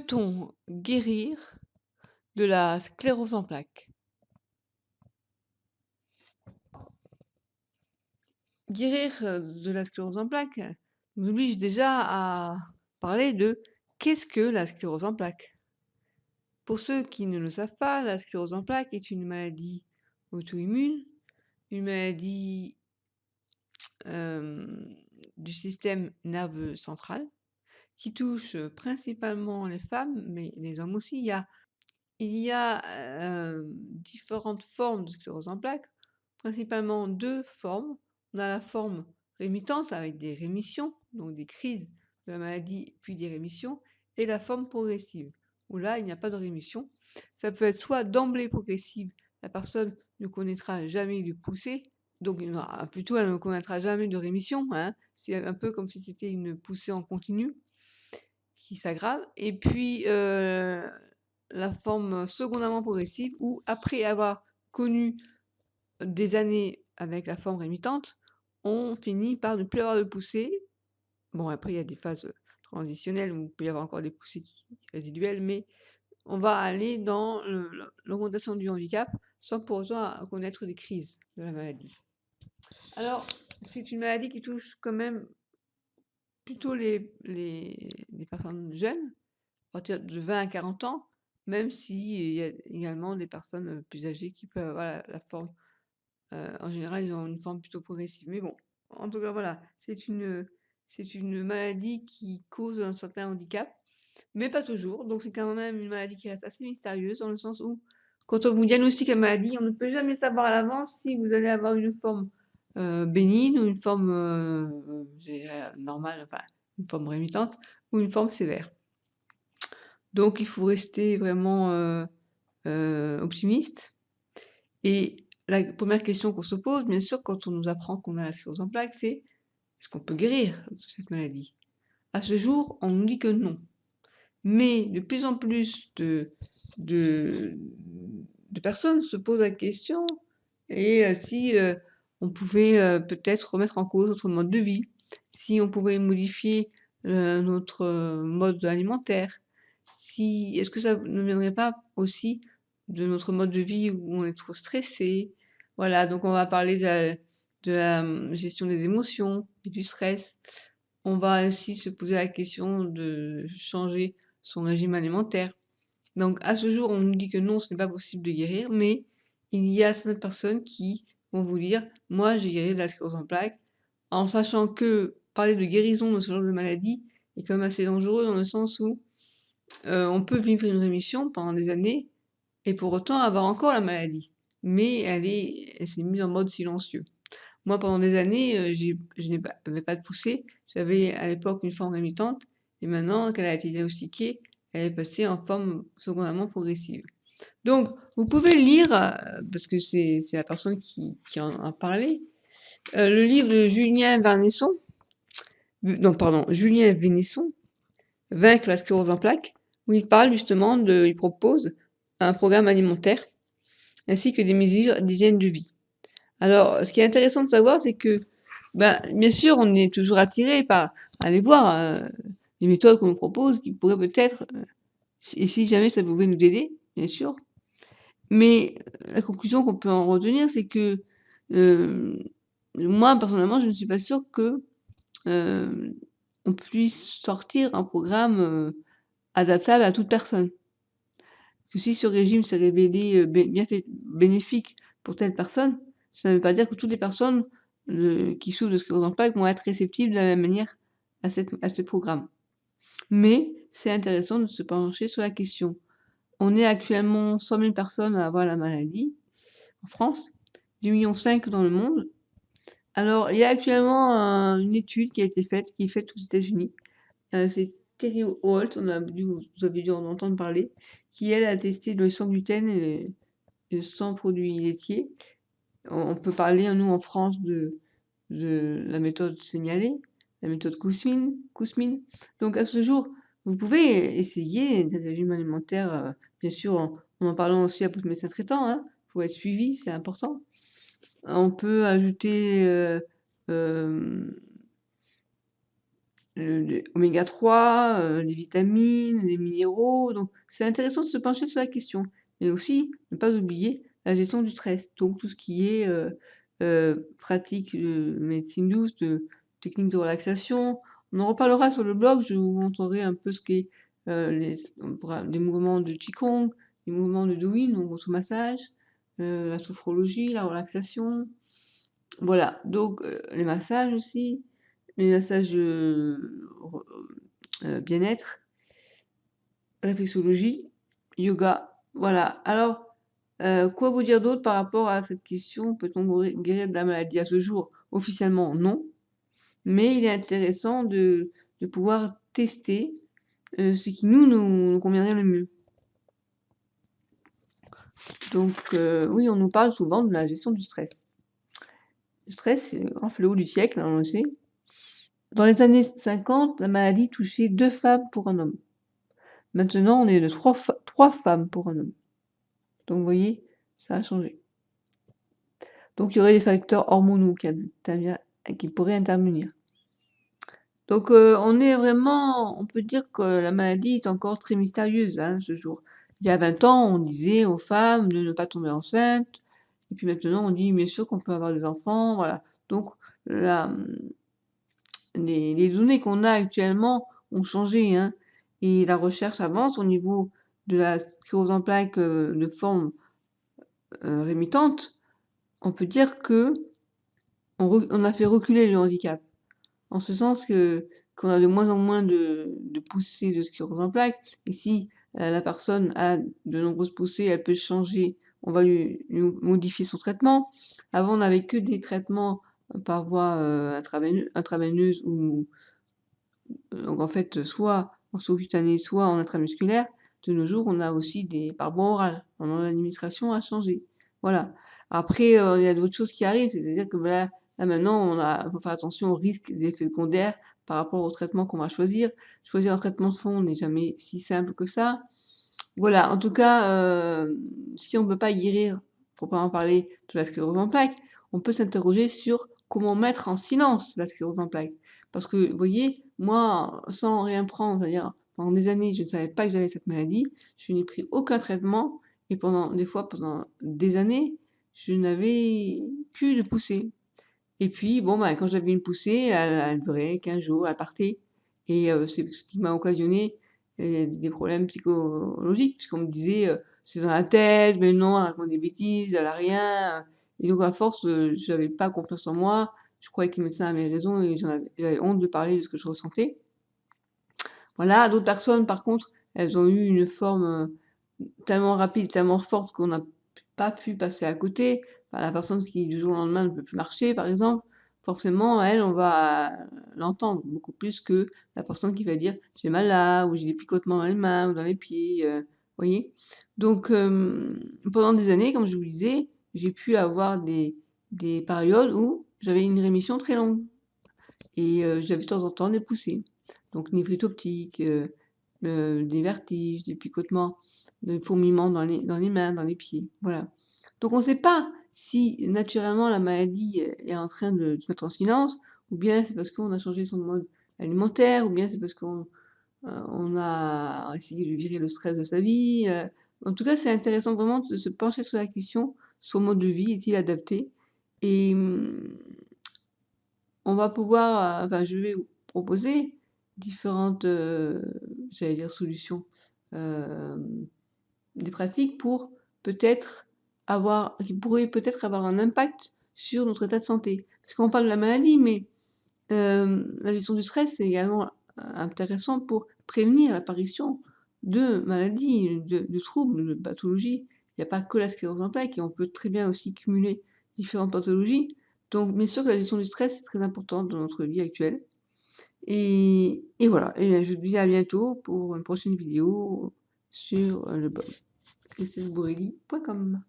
peut-on guérir de la sclérose en plaques? Guérir, de la sclérose en plaques, nous oblige déjà à parler de qu'est-ce que la sclérose en plaques? Pour ceux qui ne le savent pas, la sclérose en plaques est une maladie auto-immune, une maladie, hem, du système nerveux central qui touche, principalement les femmes, mais les hommes aussi. Il y a, différentes formes de sclérose en plaques, principalement 2 formes. On a la forme rémitante avec des rémissions, donc des crises de la maladie, puis des rémissions, et la forme progressive, où là, il n'y a pas de rémission. Ça peut être soit d'emblée progressive, la personne ne connaîtra jamais de poussée, donc il y aura plutôt elle ne connaîtra jamais de rémission, hein. C'est un peu comme si c'était une poussée en continu qui s'aggrave et puis, la forme secondairement progressive où après avoir connu des années avec la forme rémitante, on finit par ne plus avoir de poussée. Bon après il y a des phases, transitionnelles où il peut y avoir encore des poussées qui résiduelles, mais on va aller dans l'augmentation du handicap sans pour autant connaître des crises de la maladie. Alors, c'est une maladie qui touche quand même plutôt les personnes jeunes, à partir de 20 à 40 ans, même s'il y a également des personnes, plus âgées qui peuvent avoir la forme, en général, ils ont une forme plutôt progressive. Mais bon, en tout cas, voilà, c'est une maladie qui cause un certain handicap, mais pas toujours. Donc c'est quand même une maladie qui reste assez mystérieuse dans le sens où, quand on vous diagnostique la maladie, on ne peut jamais savoir à l'avance si vous allez avoir une forme, bénigne ou une forme, je dirais, normale, enfin, une forme rémitante ou une forme sévère. Donc il faut rester vraiment, optimiste et la première question qu'on se pose, bien sûr, quand on nous apprend qu'on a la sclérose en plaques, c'est: «Est-ce qu'on peut guérir de cette maladie?» À ce jour, on nous dit que non. Mais de plus en plus de de personnes se posent la question et si, on pouvait, peut-être remettre en cause notre mode de vie, si on pouvait modifier, notre, mode alimentaire, si est-ce que ça ne viendrait pas aussi de notre mode de vie où on est trop stressé? Voilà, donc on va parler de la gestion des émotions et du stress. On va aussi se poser la question de changer son régime alimentaire. Donc à ce jour, on nous dit que non, ce n'est pas possible de guérir, mais il y a certaines personnes qui vont vous dire: «Moi, j'ai guéri de la sclérose en plaques», en sachant que parler de guérison de ce genre de maladie est quand même assez dangereux dans le sens où, on peut vivre une rémission pendant des années et pour autant avoir encore la maladie, mais elle s'est mise en mode silencieux. Moi, pendant des années, je n'avais pas de poussée. J'avais à l'époque une forme rémitante et maintenant qu'elle a été diagnostiquée, elle est passée en forme secondairement progressive. Donc vous pouvez lire, parce que c'est la personne qui en a parlé, le livre de Julien Vernesson, non pardon, Julien Vénesson, «Vaincre la sclérose en plaques», où il propose un programme alimentaire ainsi que des mesures d'hygiène de vie. Alors, ce qui est intéressant de savoir, c'est que, ben, bien sûr, on est toujours attiré par aller voir, les méthodes qu'on nous propose qui pourraient peut-être, et si jamais ça pouvait nous aider, bien sûr. Mais la conclusion qu'on peut en retenir, c'est que, hem, moi, personnellement, je ne suis pas sûre que, hem, on puisse sortir un programme, adaptable à toute personne. Que si ce régime s'est révélé, bénéfique pour telle personne, ça ne veut pas dire que toutes les personnes, qui souffrent de sclérose en plaques vont être réceptives de la même manière à ce programme. Mais c'est intéressant de se pencher sur la question. On est actuellement 100 000 personnes à avoir la maladie en France, 2,5 millions dans le monde. Alors il y a actuellement une étude qui a été faite, qui est faite aux États-Unis. C'est Terry Holt, vous avez dû en entendre parler, qui elle a testé le sans gluten et sans produits laitiers. On peut parler, nous, en France, de la méthode signalée, la méthode Kousmine. Donc à ce jour, vous pouvez essayer des régimes alimentaires, bien sûr, en parlant aussi à votre médecin traitant, hein. Faut être suivi, c'est important. On peut ajouter, hem, les oméga 3, les vitamines, les minéraux, donc c'est intéressant de se pencher sur la question. Et aussi, ne pas oublier la gestion du stress, donc tout ce qui est, pratique de médecine douce, de techniques de relaxation. On en reparlera sur le blog, je vous montrerai un peu ce qu'est, les mouvements de qigong, les mouvements de Douyin, donc auto-massage, la sophrologie, la relaxation. Voilà, donc les massages aussi, les massages, bien-être, réflexologie, yoga, voilà. Alors, quoi vous dire d'autre par rapport à cette question? Peut-on guérir de la maladie? À ce jour, officiellement non, mais il est intéressant de pouvoir tester, ce qui nous conviendrait le mieux. Donc oui, on nous parle souvent de la gestion du stress. Le stress, c'est le grand fléau du siècle, hein, on le sait. Dans les années 50, la maladie touchait 2 femmes pour un homme. Maintenant, on est de 3 femmes pour un homme. Donc vous voyez, ça a changé. Donc il y aurait des facteurs hormonaux qui pourraient intervenir. Donc on peut dire que la maladie est encore très mystérieuse, hein, ce jour. Il y a 20 ans, on disait aux femmes de ne pas tomber enceinte, et puis maintenant on dit bien sûr qu'on peut avoir des enfants, voilà. Donc la les données qu'on a actuellement ont changé, hein, et la recherche avance au niveau de la sclérose en plaques, de forme, rémitante. On peut dire qu'on a fait reculer le handicap. En ce sens qu'on a de moins en moins de poussées de sclérose en plaques et si, la personne a de nombreuses poussées, elle peut changer, on va lui modifier son traitement. Avant, on n'avait que des traitements, par voie, intraveineuse ou donc en fait, soit en sous-cutané, soit en intramusculaire. De nos jours, on a aussi des par voie orale. Maintenant l'administration a changé. Voilà. Après, il y a d'autres choses qui arrivent, c'est-à-dire que, voilà, là maintenant faut faire attention aux risques des effets secondaires par rapport au traitement qu'on va choisir. Choisir un traitement de fond n'est jamais si simple que ça. Voilà, en tout cas, si on ne peut pas guérir, proprement parler, de la sclérose en plaques, on peut s'interroger sur comment mettre en silence la sclérose en plaques. Parce que, vous voyez, moi, sans rien prendre, c'est-à-dire pendant des années, je ne savais pas que j'avais cette maladie, je n'ai pris aucun traitement et pendant des années, je n'avais plus de poussée. Et puis bon, bah, quand j'avais une poussée, elle durait 15 jours, elle partait et c'est ce qui m'a occasionné, des problèmes psychologiques puisqu'on me disait, «C'est dans la tête, mais non, elle raconte des bêtises, elle a rien», et donc à force, j'avais pas confiance en moi. Je croyais que le médecin avait raison et j'avais honte de parler de ce que je ressentais. Voilà, d'autres personnes par contre, elles ont eu une forme, tellement rapide, tellement forte qu'on n'a pas pu passer à côté. Enfin, la personne qui du jour au lendemain ne peut plus marcher par exemple, forcément elle, on va l'entendre beaucoup plus que la personne qui va dire: «J'ai mal là» ou «J'ai des picotements dans les mains ou dans les pieds», voyez? Donc pendant des années, comme je vous disais, j'ai pu avoir des périodes où j'avais une rémission très longue et j'avais de temps en temps des poussées. Donc névrite optique, des vertiges, des picotements, des fourmillements dans les mains, dans les pieds, voilà. Donc on ne sait pas si naturellement la maladie est en train de se mettre en silence ou bien c'est parce qu'on a changé son mode alimentaire ou bien c'est parce on a essayé de virer le stress de sa vie, en tout cas, c'est intéressant vraiment de se pencher sur la question, son mode de vie est-il adapté? Et on va pouvoir, enfin je vais vous proposer différentes, j'allais dire solutions, hem, des pratiques pour peut-être qui pourraient peut-être avoir un impact sur notre état de santé. Parce qu'on parle de la maladie, mais la gestion du stress, c'est également, intéressant pour prévenir l'apparition de maladies, de troubles, de pathologies. Il n'y a pas que la sclérose en plaques et on peut très bien aussi cumuler différentes pathologies. Donc bien sûr que la gestion du stress est très importante dans notre vie actuelle et voilà, et bien je vous dis à bientôt pour une prochaine vidéo sur, le blog christineborelli.com.